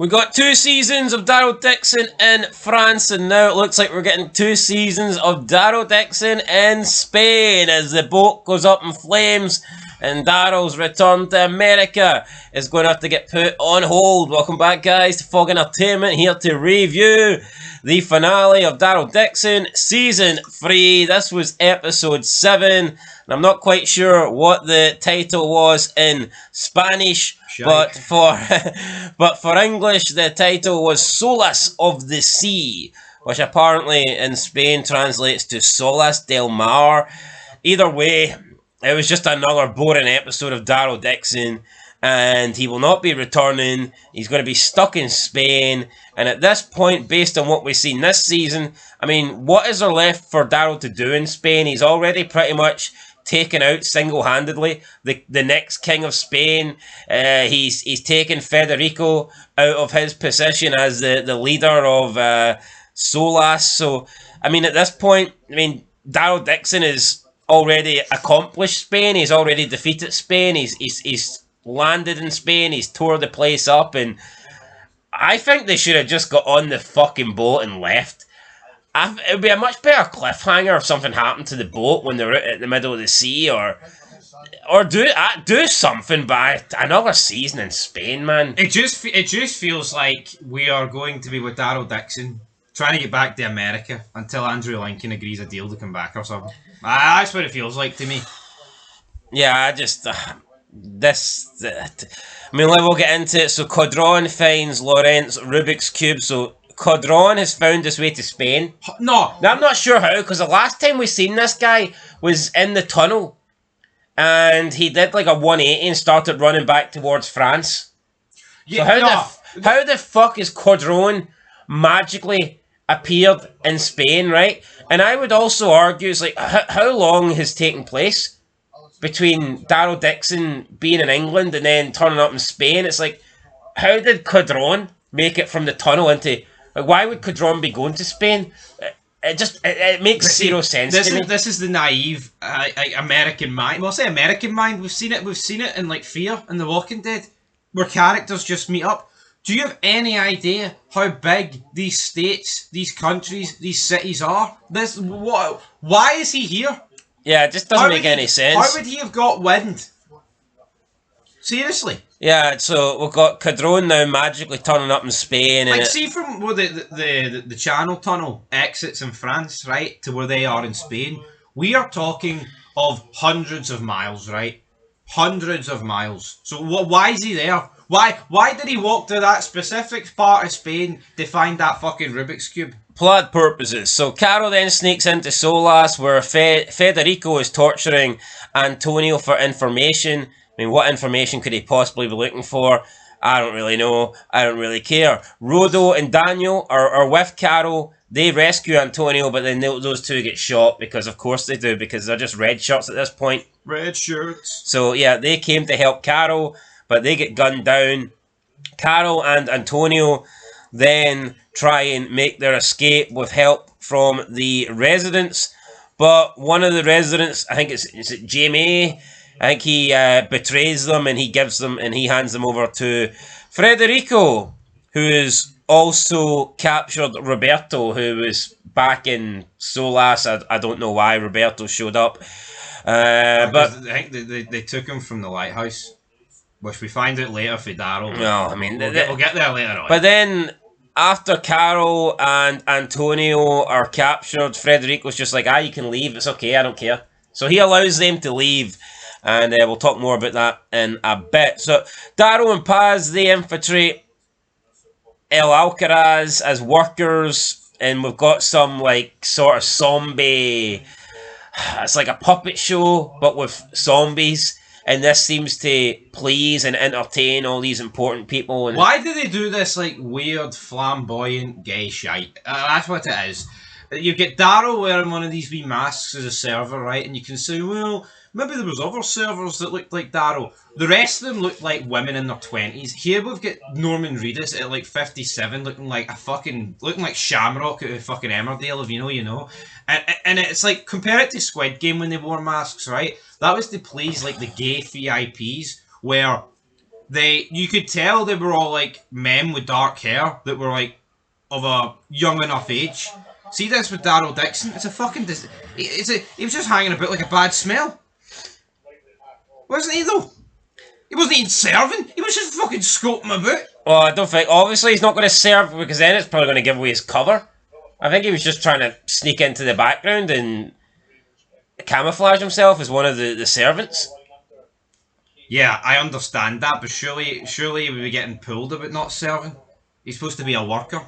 We got 2 seasons of Daryl Dixon in France, and now it looks like we're getting 2 seasons of Daryl Dixon in Spain as the boat goes up in flames and Daryl's return to America is going to have to get put on hold. Welcome back, guys, to Fog Entertainment, here to review the finale of Daryl Dixon Season 3. This was Episode 7, and I'm not quite sure what the title was in Spanish, but for English, the title was Solace of the Sea, which apparently in Spain translates to Solace del Mar. Either way, it was just another boring episode of Daryl Dixon, and he will not be returning. He's going to be stuck in Spain, and at this point, based on what we've seen this season, I mean, what is there left for Daryl to do in Spain? He's already pretty much taken out single-handedly the next king of Spain. He's taken Federico out of his position as the leader of Solace. So, I mean, at this point, I mean, Daryl Dixon is already accomplished Spain. He's already defeated Spain. He's landed in Spain. He's tore the place up, and I think they should have just got on the fucking boat and left. It would be a much better cliffhanger if something happened to the boat when they're out at the middle of the sea, or do something by another season in Spain, man. It just feels like we are going to be with Daryl Dixon trying to get back to America until Andrew Lincoln agrees a deal to come back or something. That's what it feels like to me. Yeah, I just I mean, we'll get into it. So Codron finds Lorentz Rubik's Cube. So Codron has found his way to Spain. No, now, I'm not sure how, because the last time we seen this guy was in the tunnel, and he did like a 180 and started running back towards France. Yeah, so how the fuck is Codron magically appeared in Spain, right? And I would also argue, it's like, how long has taken place between Daryl Dixon being in England and then turning up in Spain? It's like, how did Codron make it from the tunnel into... Like, why would Codron be going to Spain? It makes zero sense to me. This is the naive American mind. Well, I'll say American mind. We've seen it in like Fear and The Walking Dead, where characters just meet up. Do you have any idea how big these states, these countries, these cities are? Why is he here? Yeah, it just doesn't make any sense. How would he have got wind? Seriously. Yeah, so we've got Codron now magically turning up in Spain. Like, see from where the Channel Tunnel exits in France, right, to where they are in Spain, we are talking of hundreds of miles, right? Hundreds of miles. So why is he there? Why did he walk to that specific part of Spain to find that fucking Rubik's Cube? Plot purposes. So Carol then sneaks into Solace, where Federico is torturing Antonio for information. I mean, what information could he possibly be looking for? I don't really know. I don't really care. Rodo and Daniel are with Carol. They rescue Antonio, but then those two get shot, because of course they do, because they're just red shirts at this point. Red shirts. So yeah, they came to help Carol, but they get gunned down. Carol and Antonio then try and make their escape with help from the residents. But one of the residents, I think is it Jamie? I think he betrays them, and he hands them over to Federico, who is also captured Roberto, who was back in Solace. I don't know why Roberto showed up. But I think they took him from the lighthouse, which we find out later for Daryl. No, I mean, we'll get there later on. But then, after Carol and Antonio are captured, Federico's just like, you can leave, it's okay, I don't care. So he allows them to leave, and we'll talk more about that in a bit. So Daryl and Paz, they infiltrate El Alcaraz as workers, and we've got some like sort of zombie... It's like a puppet show, but with zombies. And this seems to please and entertain all these important people. And why do they do this like weird, flamboyant gay shite? That's what it is. You get Daryl wearing one of these wee masks as a server, right? And you can say, well, maybe there was other servers that looked like Daryl. The rest of them looked like women in their 20s. Here we've got Norman Reedus at like 57, looking like Shamrock out of fucking Emmerdale, if you know. And it's like, compare it to Squid Game when they wore masks, right? That was to please like the gay VIPs, where you could tell they were all like men with dark hair that were like of a young enough age. See this with Daryl Dixon? It's a fucking he was just hanging about like a bad smell. Wasn't he though? He wasn't even serving. He was just fucking scoping about. Well, I don't think. Obviously, he's not going to serve because then it's probably going to give away his cover. I think he was just trying to sneak into the background and camouflage himself as one of the servants. Yeah, I understand that, but surely he would be getting pulled about not serving. He's supposed to be a worker.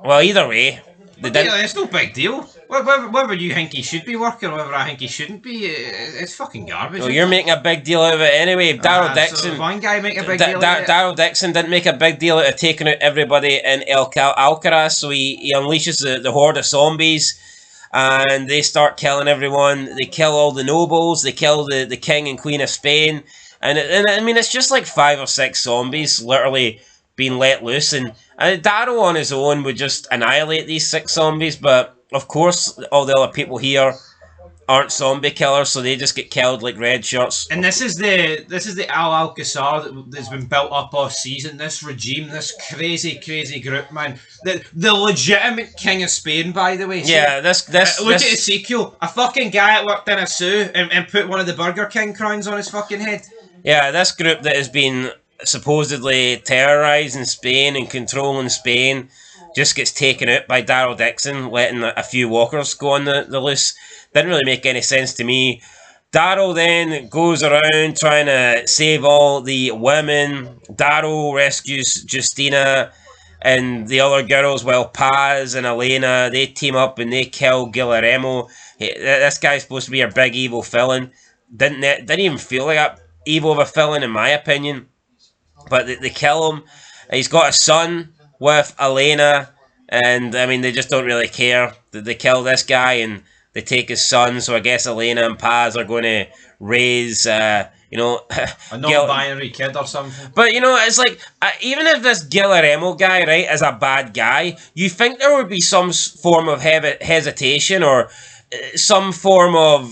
Well, either way, they didn't. Yeah, it's no big deal. Whether you think he should be working or whether I think he shouldn't be, it's fucking garbage. Well, you're making a big deal out of it anyway. Daryl Dixon. So one guy make a big deal out of it. Daryl Dixon didn't make a big deal out of taking out everybody in Alcaraz, so he unleashes the horde of zombies, and they start killing everyone. They kill all the nobles. They kill the king and queen of Spain, and I mean it's just like 5 or 6 zombies literally being let loose, and Daryl on his own would just annihilate these 6 zombies, but of course all the other people here aren't zombie killers, so they just get killed like red shirts. And this is the Al Alcazar that's been built up all season. This regime, this crazy group, man. The legitimate king of Spain, by the way. Yeah, look at Ezekiel, a fucking guy that worked in a zoo and put one of the Burger King crowns on his fucking head. Yeah, this group that has been supposedly terrorising Spain and controlling Spain just gets taken out by Daryl Dixon, letting a few walkers go on the loose. Didn't really make any sense to me. Daryl then goes around trying to save all the women. Daryl rescues Justina and the other girls while Paz and Elena, they team up and they kill Guillermo. This guy's supposed to be a big evil villain. Didn't even feel like that evil of a villain in my opinion. But they kill him. He's got a son with Elena, and I mean they just don't really care. They kill this guy and they take his son. So I guess Elena and Paz are going to raise, a non-binary kid or something. But it's like even if this Guillermo guy, right, is a bad guy, you think there would be some form of hesitation or some form of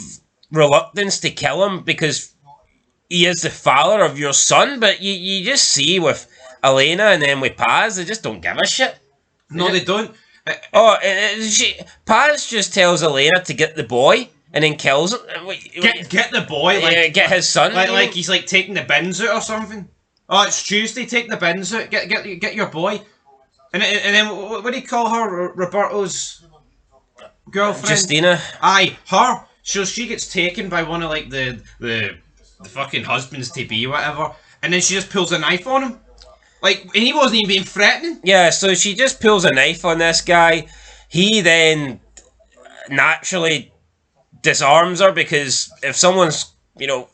reluctance to kill him because he is the father of your son, but you just see with Elena and then with Paz, they just don't give a shit. No, they don't. Paz just tells Elena to get the boy and then kills him. Get the boy, like get his son. Like he's like taking the bins out or something. Oh, it's Tuesday. Take the bins out. Get your boy. And then what do you call her? Roberto's girlfriend. Justina. Aye, her. So she gets taken by one of like the fucking husbands to be, whatever, and then she just pulls a knife on him. Like, and he wasn't even being threatening. Yeah, so she just pulls a knife on this guy. He then naturally disarms her because if someone's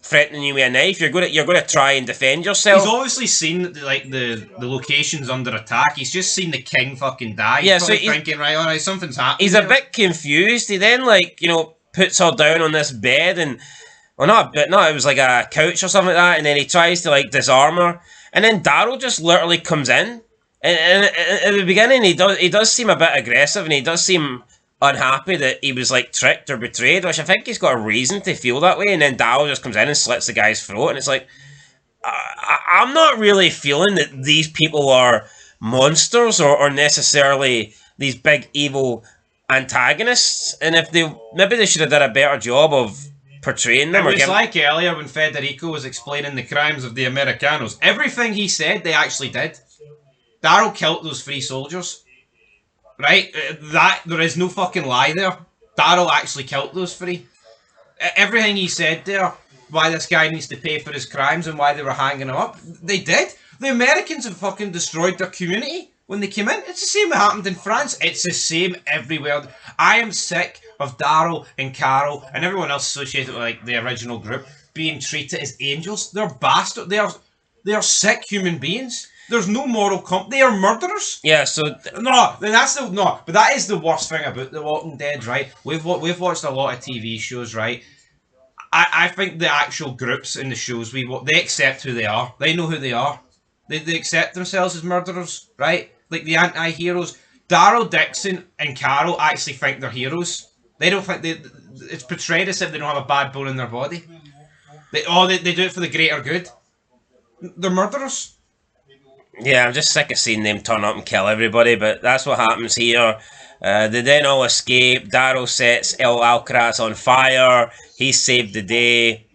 threatening you with a knife, you're gonna try and defend yourself. He's obviously seen the locations under attack. He's just seen the king fucking die. Yeah, he's so he's thinking, right, alright, something's happening. He's a bit confused. He then puts her down on this bed and. Well, it was like a couch or something like that, and then he tries to disarm her, and then Daryl just literally comes in, and at the beginning he does seem a bit aggressive, and he does seem unhappy that he was tricked or betrayed, which I think he's got a reason to feel that way, and then Daryl just comes in and slits the guy's throat, and it's like, I'm not really feeling that these people are monsters or necessarily these big evil antagonists, and maybe they should have done a better job of portraying them. It was like earlier when Federico was explaining the crimes of the Americanos. Everything he said, they actually did. Daryl killed those 3 soldiers. Right? There is no fucking lie there. Daryl actually killed those 3. Everything he said there, why this guy needs to pay for his crimes and why they were hanging him up, they did. The Americans have fucking destroyed their community when they came in. It's the same that happened in France. It's the same everywhere. I am sick of Daryl and Carol and everyone else associated with the original group being treated as angels. They're bastards. They are sick human beings. There's no moral They are murderers. Yeah. So but that is the worst thing about The Walking Dead, right? We've watched a lot of TV shows, right? I think the actual groups in the shows they accept who they are. They know who they are. They accept themselves as murderers, right? Like the anti-heroes. Daryl Dixon and Carol actually think they're heroes. They don't think it's portrayed as if they don't have a bad bone in their body. They do it for the greater good. They're murderers. Yeah, I'm just sick of seeing them turn up and kill everybody, but that's what happens here. They then all escape. Daryl sets El Alcaraz on fire. He saved the day.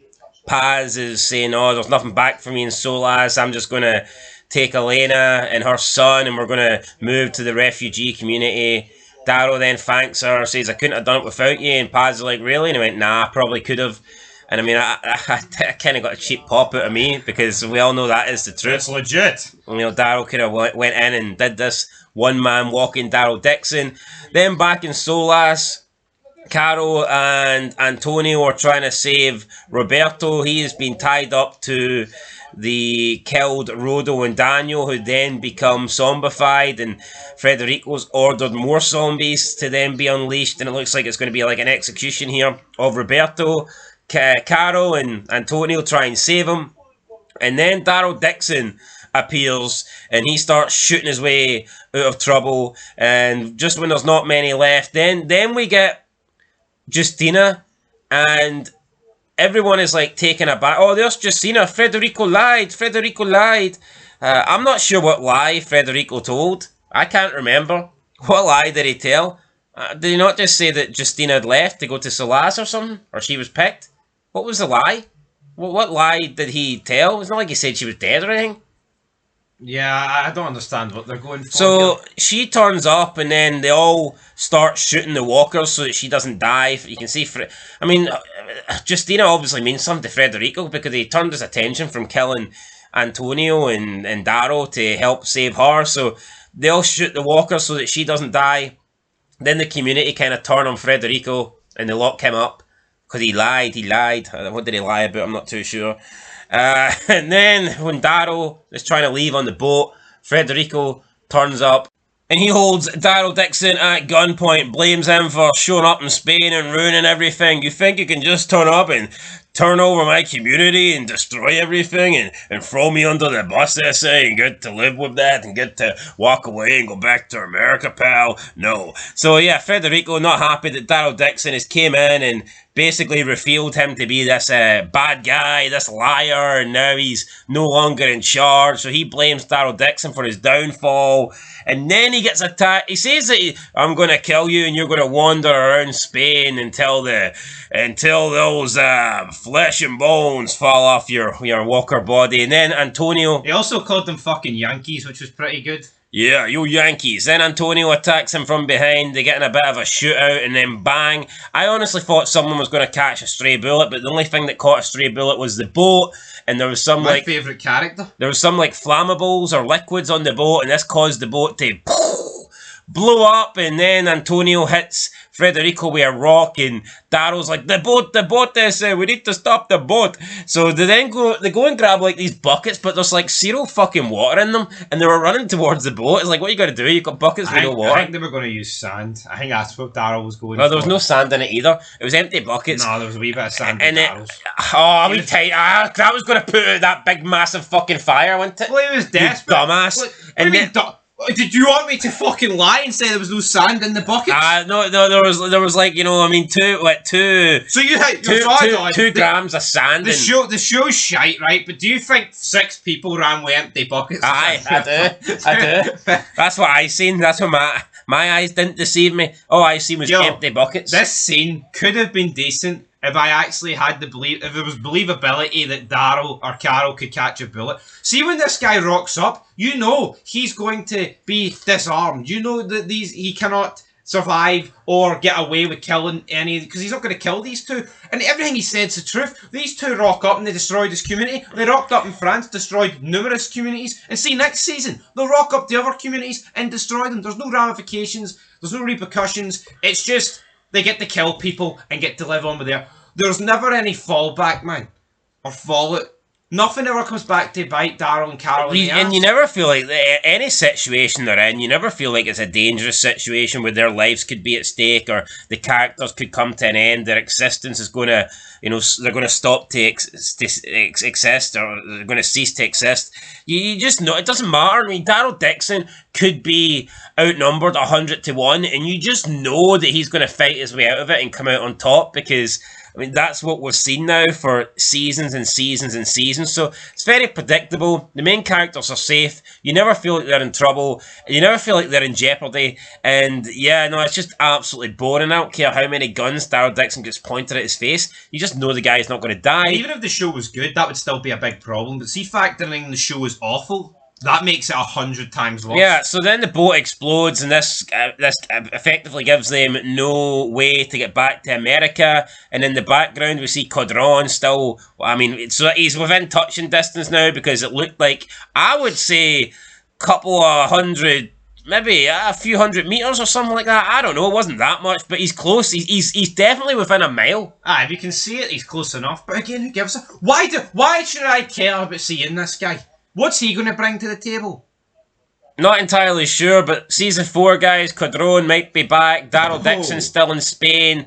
Paz is saying, oh, there's nothing back for me in Solace. I'm just going to take Elena and her son and we're going to move to the refugee community. Daryl then thanks her, says, I couldn't have done it without you. And Paz is like, really? And he went, nah, I probably could have. And I mean, I kind of got a cheap pop out of me because we all know that is the truth. It's legit. You know, Daryl could have went in and did this one-man walking Daryl Dixon. Then back in Solace, Carol and Antonio are trying to save Roberto. He has been tied up to the killed Rodo and Daniel, who then become zombified, and Federico's ordered more zombies to then be unleashed, and it looks like it's going to be like an execution here of Roberto. Carol and Antonio try and save him, and then Daryl Dixon appears and he starts shooting his way out of trouble, and just when there's not many left, then we get Justina, and everyone is like taken aback. Oh, there's Justina. Federico lied. I'm not sure what lie Federico told. I can't remember. What lie did he tell? Did he not just say that Justina had left to go to Solace or something? Or she was picked? What was the lie? What lie did he tell? It's not like he said she was dead or anything. Yeah, I don't understand what they're going for. So here. she turns up and then they all start shooting the walkers so that she doesn't die. You can see, I mean, Justina obviously means something to Federico because he turned his attention from killing Antonio and Daryl to help save her. So they all shoot the walkers so that she doesn't die. Then the community kind of turn on Federico and they lock him up because he lied. What did he lie about? I'm not too sure. And then when Daryl is trying to leave on the boat, Federico turns up and he holds Daryl Dixon at gunpoint, blames him for showing up in Spain and ruining everything. You think you can just turn up and turn over my community and destroy everything and throw me under the bus, I say, and get to live with that and get to walk away and go back to America, pal? No. So yeah, Federico not happy that Daryl Dixon has came in and basically revealed him to be this bad guy, this liar, and now he's no longer in charge. So he blames Daryl Dixon for his downfall. And then he gets attacked. He says that I'm going to kill you and you're going to wander around Spain until those flesh and bones fall off your walker body. And then Antonio... He also called them fucking Yankees, which was pretty good. Yeah, you Yankees. Then Antonio attacks him from behind. They get in a bit of a shootout and then bang. I honestly thought someone was going to catch a stray bullet, but the only thing that caught a stray bullet was the boat. And there was some My favourite character. There was some like flammables or liquids on the boat, and this caused the boat to blow up. And then Antonio hits Federico with a rock, and Daryl's like, the boat, they say, we need to stop the boat. So they go and grab like these buckets, but there's like zero fucking water in them, and they were running towards the boat. It's like, what you got to do? You got buckets with no water. I think they were going to use sand. I think that's what Daryl was going Well, there was no sand in it either. It was empty buckets. No, there was a wee bit of sand in Daryl's. That was going to put out that big massive fucking fire, wasn't it? Well, he was desperate. You dumbass. Did you want me to fucking lie and say there was no sand in the buckets? No, there was like, you know, I mean, two. So you had 2 grams of sand. The show's shite, right? But do you think 6 people ran with empty buckets? Aye, I do. That's what I seen. That's what my eyes didn't deceive me. All I seen was empty buckets. This scene could have been decent if I actually had if there was believability that Daryl or Carol could catch a bullet. See, when this guy rocks up, you know he's going to be disarmed. You know that he cannot survive or get away with killing any, because he's not going to kill these two. And everything he said's the truth. These two rock up and they destroyed his community. They rocked up in France, destroyed numerous communities. And see, next season, they'll rock up the other communities and destroy them. There's no ramifications. There's no repercussions. It's just they get to kill people and get to live on with there's never any fallback, man. Or fallout. Nothing ever comes back to bite Daryl and Carol in the ass. And you never feel like any situation they're in, you never feel like it's a dangerous situation where their lives could be at stake or the characters could come to an end. Their existence is going to, you know, they're going to stop to exist or they're going to cease to exist. You just know, it doesn't matter. I mean, Daryl Dixon could be outnumbered 100 to 1 and you just know that he's going to fight his way out of it and come out on top because I mean, that's what we've seen now for seasons and seasons and seasons. So it's very predictable. The main characters are safe. You never feel like they're in trouble. You never feel like they're in jeopardy. And yeah, no, it's just absolutely boring. I don't care how many guns Daryl Dixon gets pointed at his face. You just know the guy's not going to die. Even if the show was good, that would still be a big problem. But see, factoring the show is awful, that makes it 100 times worse. Yeah, so then the boat explodes, and this effectively gives them no way to get back to America. And in the background, we see Codron still. I mean, so he's within touching distance now, because it looked like, I would say, couple of hundred, maybe a few hundred meters or something like that. I don't know. It wasn't that much, but he's close. He's definitely within a mile. If you can see it, he's close enough. But again, who gives a... Why should I care about seeing this guy? What's he going to bring to the table? Not entirely sure, but season 4, guys, Codron might be back. Daryl Dixon's still in Spain.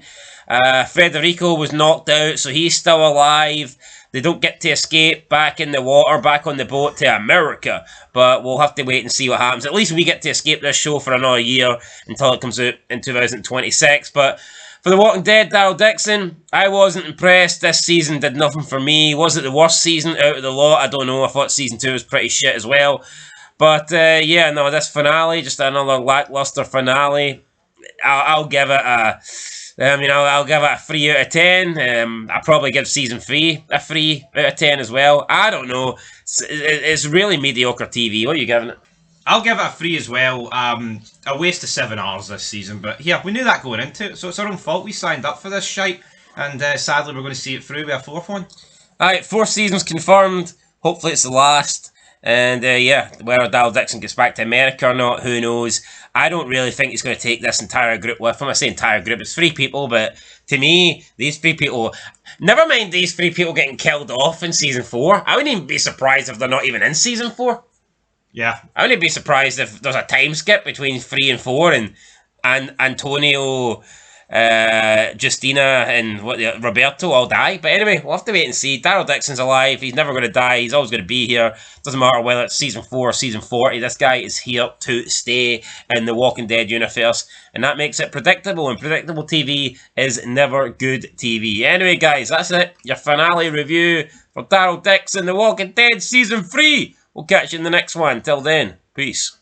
Federico was knocked out, so he's still alive. They don't get to escape back in the water, back on the boat to America. But we'll have to wait and see what happens. At least we get to escape this show for another year until it comes out in 2026. But for The Walking Dead, Daryl Dixon, I wasn't impressed. This season did nothing for me. Was it the worst season out of the lot? I don't know. I thought season 2 was pretty shit as well. But yeah, no, this finale, just another lackluster finale. I'll give it a... I'll give it a 3 out of 10. I'll probably give season 3 a 3 out of 10 as well. I don't know. It's really mediocre TV. What are you giving it? I'll give it a 3 as well. A waste of 7 hours this season. But yeah, we knew that going into it, so it's our own fault. We signed up for this shite. And sadly, we're going to see it through with a 4th one. Alright, 4 seasons confirmed. Hopefully it's the last. And yeah, whether Daryl Dixon gets back to America or not, who knows. I don't really think he's going to take this entire group with him. I say entire group, it's 3 people, but to me, these 3 people... Never mind these 3 people getting killed off in season 4. I wouldn't even be surprised if they're not even in season 4. Yeah. I wouldn't be surprised if there's a time skip between 3 and 4 and Antonio... Justina and Roberto all die. But anyway, we'll have to wait and see. Daryl Dixon's alive. He's never going to die. He's always going to be here. Doesn't matter whether it's season 4 or season 40. This guy is here to stay in the Walking Dead universe. And that makes it predictable. And predictable TV is never good TV. Anyway, guys, that's it. Your finale review for Daryl Dixon, The Walking Dead Season 3. We'll catch you in the next one. Till then, peace.